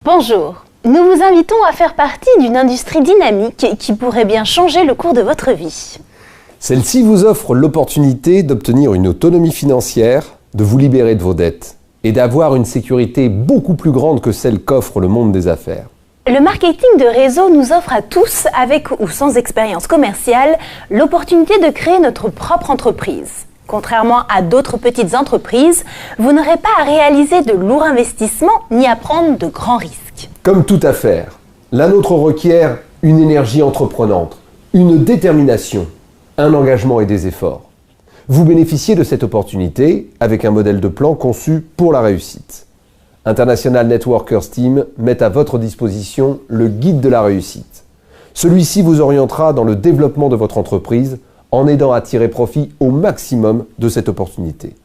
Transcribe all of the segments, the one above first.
Bonjour, nous vous invitons à faire partie d'une industrie dynamique qui pourrait bien changer le cours de votre vie. Celle-ci vous offre l'opportunité d'obtenir une autonomie financière, de vous libérer de vos dettes et d'avoir une sécurité beaucoup plus grande que celle qu'offre le monde des affaires. Le marketing de réseau nous offre à tous, avec ou sans expérience commerciale, l'opportunité de créer notre propre entreprise. Contrairement à d'autres petites entreprises, vous n'aurez pas à réaliser de lourds investissements ni à prendre de grands risques. Comme toute affaire, la nôtre requiert une énergie entreprenante, une détermination, un engagement et des efforts. Vous bénéficiez de cette opportunité avec un modèle de plan conçu pour la réussite. International Networkers Team met à votre disposition le guide de la réussite. Celui-ci vous orientera dans le développement de votre entreprise en aidant à tirer profit au maximum de cette opportunité.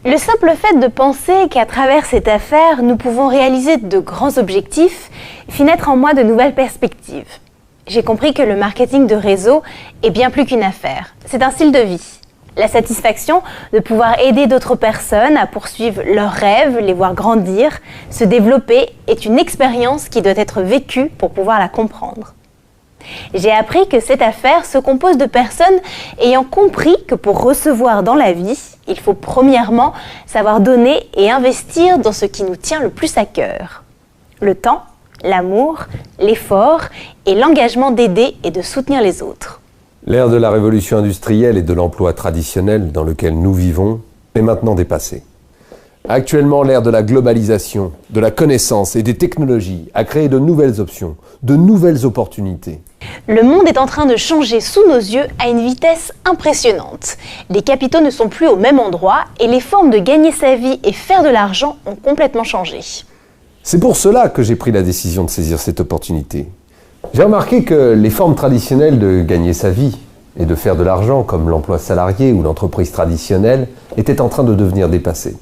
Le simple fait de penser qu'à travers cette affaire, nous pouvons réaliser de grands objectifs fit naître en moi de nouvelles perspectives. J'ai compris que le marketing de réseau est bien plus qu'une affaire. C'est un style de vie. La satisfaction de pouvoir aider d'autres personnes à poursuivre leurs rêves, les voir grandir, se développer est une expérience qui doit être vécue pour pouvoir la comprendre. J'ai appris que cette affaire se compose de personnes ayant compris que pour recevoir dans la vie, il faut premièrement savoir donner et investir dans ce qui nous tient le plus à cœur. Le temps, l'amour, l'effort et l'engagement d'aider et de soutenir les autres. L'ère de la révolution industrielle et de l'emploi traditionnel dans lequel nous vivons est maintenant dépassée. Actuellement, l'ère de la globalisation, de la connaissance et des technologies a créé de nouvelles options, de nouvelles opportunités. Le monde est en train de changer sous nos yeux à une vitesse impressionnante. Les capitaux ne sont plus au même endroit et les formes de gagner sa vie et faire de l'argent ont complètement changé. C'est pour cela que j'ai pris la décision de saisir cette opportunité. J'ai remarqué que les formes traditionnelles de gagner sa vie et de faire de l'argent, comme l'emploi salarié ou l'entreprise traditionnelle, étaient en train de devenir dépassées.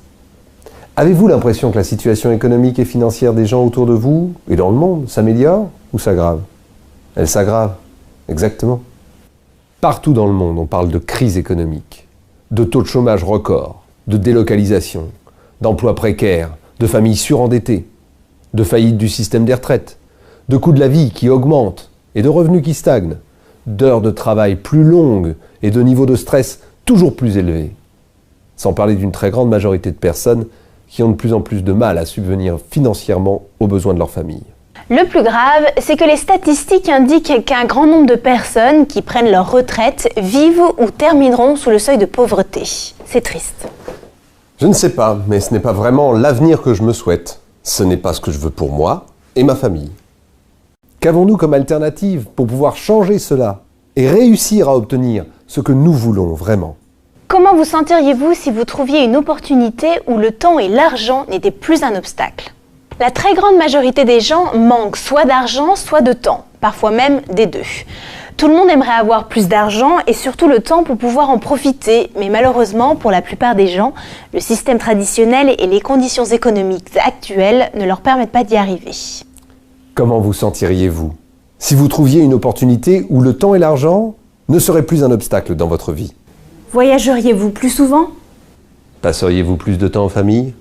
Avez-vous l'impression que la situation économique et financière des gens autour de vous et dans le monde s'améliore ou s'aggrave? Elle s'aggrave, exactement. Partout dans le monde, on parle de crise économique, de taux de chômage record, de délocalisation, d'emplois précaires, de familles surendettées, de faillite du système des retraites, de coûts de la vie qui augmentent et de revenus qui stagnent, d'heures de travail plus longues et de niveaux de stress toujours plus élevés. Sans parler d'une très grande majorité de personnes qui ont de plus en plus de mal à subvenir financièrement aux besoins de leur famille. Le plus grave, c'est que les statistiques indiquent qu'un grand nombre de personnes qui prennent leur retraite vivent ou termineront sous le seuil de pauvreté. C'est triste. Je ne sais pas, mais ce n'est pas vraiment l'avenir que je me souhaite. Ce n'est pas ce que je veux pour moi et ma famille. Qu'avons-nous comme alternative pour pouvoir changer cela et réussir à obtenir ce que nous voulons vraiment? Comment vous sentiriez-vous si vous trouviez une opportunité où le temps et l'argent n'étaient plus un obstacle? La très grande majorité des gens manquent soit d'argent, soit de temps, parfois même des deux. Tout le monde aimerait avoir plus d'argent et surtout le temps pour pouvoir en profiter, mais malheureusement, pour la plupart des gens, le système traditionnel et les conditions économiques actuelles ne leur permettent pas d'y arriver. Comment vous sentiriez-vous si vous trouviez une opportunité où le temps et l'argent ne seraient plus un obstacle dans votre vie? Voyageriez-vous plus souvent? Passeriez-vous plus de temps en famille?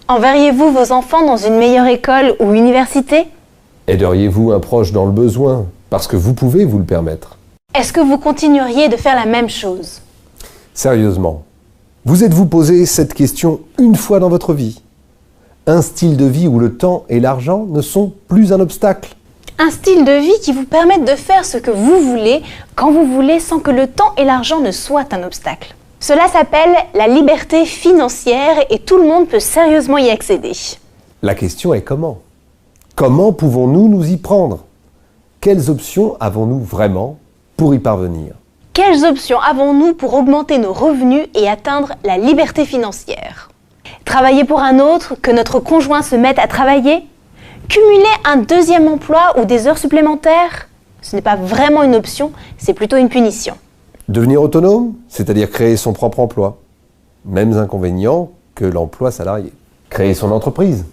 Enverriez-vous vos enfants dans une meilleure école ou université? Aideriez-vous un proche dans le besoin parce que vous pouvez vous le permettre? Est-ce que vous continueriez de faire la même chose? Sérieusement, vous êtes-vous posé cette question une fois dans votre vie? Un style de vie où le temps et l'argent ne sont plus un obstacle? Un style de vie qui vous permette de faire ce que vous voulez, quand vous voulez, sans que le temps et l'argent ne soient un obstacle. Cela s'appelle la liberté financière et tout le monde peut sérieusement y accéder. La question est comment? Comment pouvons-nous nous y prendre? Quelles options avons-nous vraiment pour y parvenir? Quelles options avons-nous pour augmenter nos revenus et atteindre la liberté financière? Travailler pour un autre, que notre conjoint se mette à travailler? Cumuler un deuxième emploi ou des heures supplémentaires? Ce n'est pas vraiment une option, c'est plutôt une punition. Devenir autonome, c'est-à-dire créer son propre emploi. Mêmes inconvénients que l'emploi salarié. Créer son entreprise.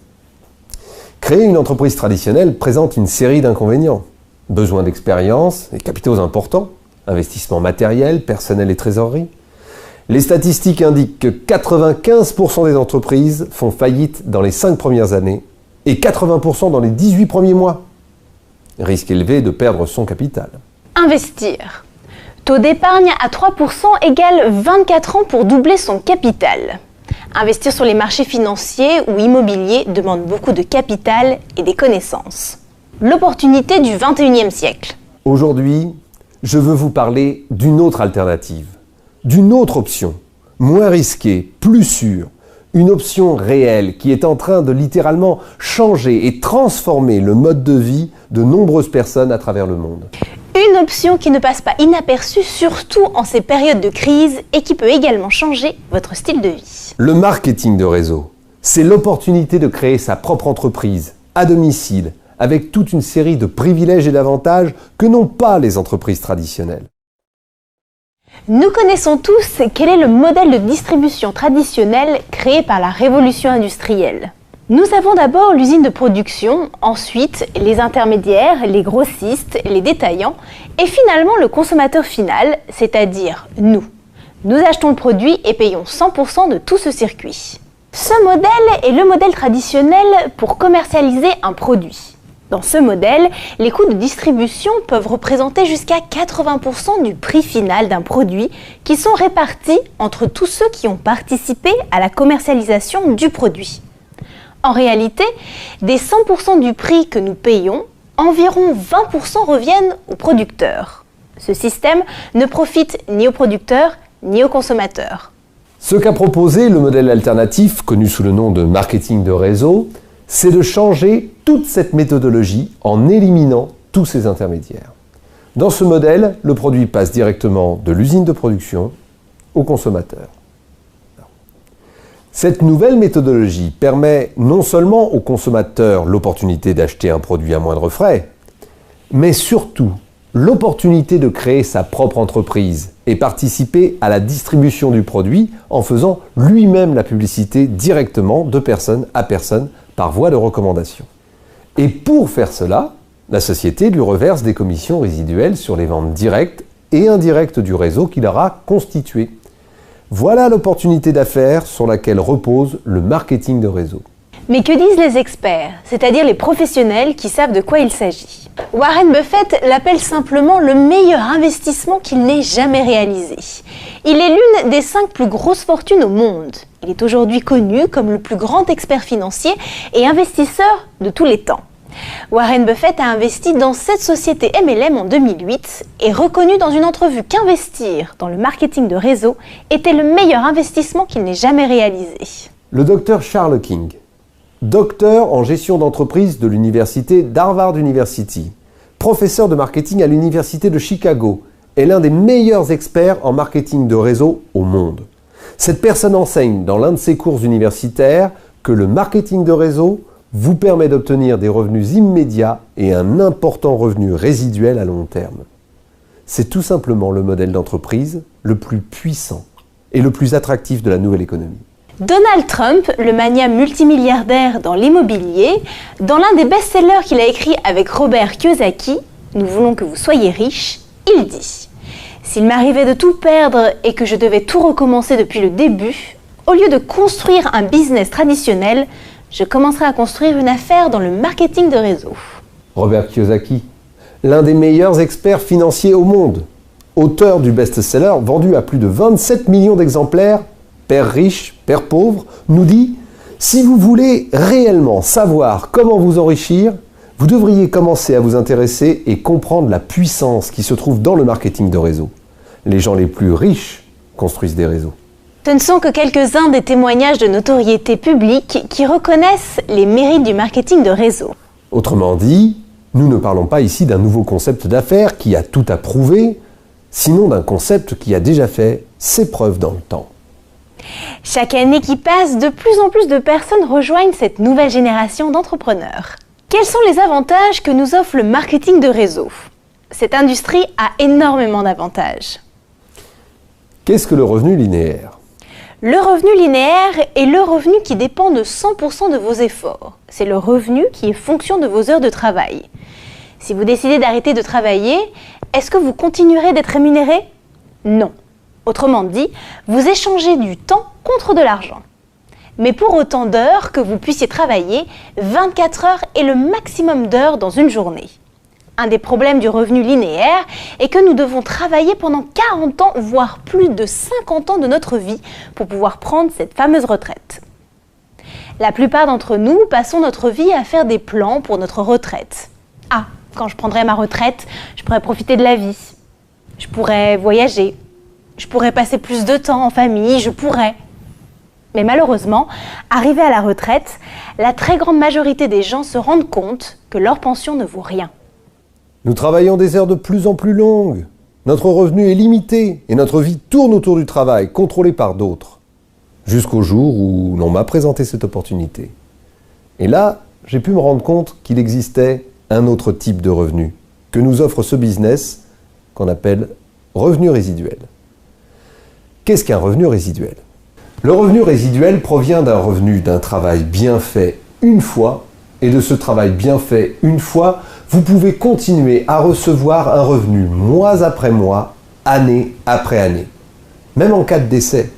Créer une entreprise traditionnelle présente une série d'inconvénients. Besoin d'expérience et capitaux importants, investissement matériel, personnel et trésorerie. Les statistiques indiquent que 95% des entreprises font faillite dans les 5 premières années et 80% dans les 18 premiers mois. Risque élevé de perdre son capital. Investir. Taux d'épargne à 3% égale 24 ans pour doubler son capital. Investir sur les marchés financiers ou immobiliers demande beaucoup de capital et des connaissances. L'opportunité du 21e siècle. Aujourd'hui, je veux vous parler d'une autre alternative, d'une autre option, moins risquée, plus sûre, une option réelle qui est en train de littéralement changer et transformer le mode de vie de nombreuses personnes à travers le monde. Une option qui ne passe pas inaperçue, surtout en ces périodes de crise, et qui peut également changer votre style de vie. Le marketing de réseau, c'est l'opportunité de créer sa propre entreprise, à domicile, avec toute une série de privilèges et d'avantages que n'ont pas les entreprises traditionnelles. Nous connaissons tous quel est le modèle de distribution traditionnel créé par la révolution industrielle. Nous avons d'abord l'usine de production, ensuite les intermédiaires, les grossistes, les détaillants et finalement le consommateur final, c'est-à-dire nous. Nous achetons le produit et payons 100% de tout ce circuit. Ce modèle est le modèle traditionnel pour commercialiser un produit. Dans ce modèle, les coûts de distribution peuvent représenter jusqu'à 80% du prix final d'un produit qui sont répartis entre tous ceux qui ont participé à la commercialisation du produit. En réalité, des 100% du prix que nous payons, environ 20% reviennent aux producteurs. Ce système ne profite ni aux producteurs ni aux consommateurs. Ce qu'a proposé le modèle alternatif, connu sous le nom de marketing de réseau, c'est de changer toute cette méthodologie en éliminant tous ces intermédiaires. Dans ce modèle, le produit passe directement de l'usine de production au consommateur. Cette nouvelle méthodologie permet non seulement aux consommateurs l'opportunité d'acheter un produit à moindre frais, mais surtout l'opportunité de créer sa propre entreprise et participer à la distribution du produit en faisant lui-même la publicité directement de personne à personne par voie de recommandation. Et pour faire cela, la société lui reverse des commissions résiduelles sur les ventes directes et indirectes du réseau qu'il aura constitué. Voilà l'opportunité d'affaires sur laquelle repose le marketing de réseau. Mais que disent les experts, c'est-à-dire les professionnels qui savent de quoi il s'agit? Warren Buffett l'appelle simplement le meilleur investissement qu'il n'ait jamais réalisé. Il est l'une des 5 plus grosses fortunes au monde. Il est aujourd'hui connu comme le plus grand expert financier et investisseur de tous les temps. Warren Buffett a investi dans cette société MLM en 2008 et reconnu dans une entrevue qu'investir dans le marketing de réseau était le meilleur investissement qu'il n'ait jamais réalisé. Le docteur Charles King, docteur en gestion d'entreprise de l'université d'Harvard University, professeur de marketing à l'université de Chicago, est l'un des meilleurs experts en marketing de réseau au monde. Cette personne enseigne dans l'un de ses cours universitaires que le marketing de réseau vous permet d'obtenir des revenus immédiats et un important revenu résiduel à long terme. C'est tout simplement le modèle d'entreprise le plus puissant et le plus attractif de la nouvelle économie. Donald Trump, le magnat multimilliardaire dans l'immobilier, dans l'un des best-sellers qu'il a écrit avec Robert Kiyosaki, « Nous voulons que vous soyez riches », il dit « S'il m'arrivait de tout perdre et que je devais tout recommencer depuis le début, au lieu de construire un business traditionnel, je commencerai à construire une affaire dans le marketing de réseau. » Robert Kiyosaki, l'un des meilleurs experts financiers au monde, auteur du best-seller vendu à plus de 27 millions d'exemplaires, Père riche, Père pauvre, nous dit « Si vous voulez réellement savoir comment vous enrichir, vous devriez commencer à vous intéresser et comprendre la puissance qui se trouve dans le marketing de réseau. Les gens les plus riches construisent des réseaux. » Ce ne sont que quelques-uns des témoignages de notoriété publique qui reconnaissent les mérites du marketing de réseau. Autrement dit, nous ne parlons pas ici d'un nouveau concept d'affaires qui a tout à prouver, sinon d'un concept qui a déjà fait ses preuves dans le temps. Chaque année qui passe, de plus en plus de personnes rejoignent cette nouvelle génération d'entrepreneurs. Quels sont les avantages que nous offre le marketing de réseau? Cette industrie a énormément d'avantages. Qu'est-ce que le revenu linéaire? Le revenu linéaire est le revenu qui dépend de 100% de vos efforts. C'est le revenu qui est fonction de vos heures de travail. Si vous décidez d'arrêter de travailler, est-ce que vous continuerez d'être rémunéré? Non. Autrement dit, vous échangez du temps contre de l'argent. Mais pour autant d'heures que vous puissiez travailler, 24 heures est le maximum d'heures dans une journée. Un des problèmes du revenu linéaire est que nous devons travailler pendant 40 ans, voire plus de 50 ans de notre vie pour pouvoir prendre cette fameuse retraite. La plupart d'entre nous passons notre vie à faire des plans pour notre retraite. Ah, quand je prendrai ma retraite, je pourrai profiter de la vie. Je pourrais voyager. Je pourrais passer plus de temps en famille, je pourrais. Mais malheureusement, arrivé à la retraite, la très grande majorité des gens se rendent compte que leur pension ne vaut rien. Nous travaillons des heures de plus en plus longues. Notre revenu est limité et notre vie tourne autour du travail, contrôlée par d'autres. Jusqu'au jour où l'on m'a présenté cette opportunité. Et là, j'ai pu me rendre compte qu'il existait un autre type de revenu que nous offre ce business qu'on appelle revenu résiduel. Qu'est-ce qu'un revenu résiduel ? Le revenu résiduel provient d'un revenu d'un travail bien fait une fois, et de ce travail bien fait une fois, vous pouvez continuer à recevoir un revenu mois après mois, année après année. Même en cas de décès,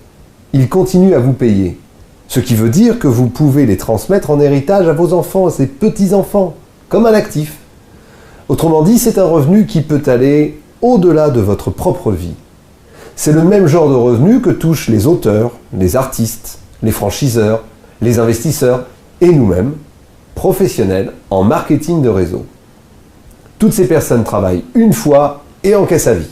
il continue à vous payer. Ce qui veut dire que vous pouvez les transmettre en héritage à vos enfants et petits-enfants, comme un actif. Autrement dit, c'est un revenu qui peut aller au-delà de votre propre vie. C'est le même genre de revenu que touchent les auteurs, les artistes, les franchiseurs, les investisseurs et nous-mêmes, professionnels en marketing de réseau. Toutes ces personnes travaillent une fois et encaissent à vie.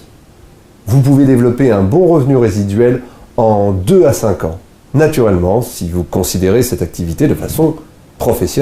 Vous pouvez développer un bon revenu résiduel en 2 à 5 ans. Naturellement, si vous considérez cette activité de façon professionnelle.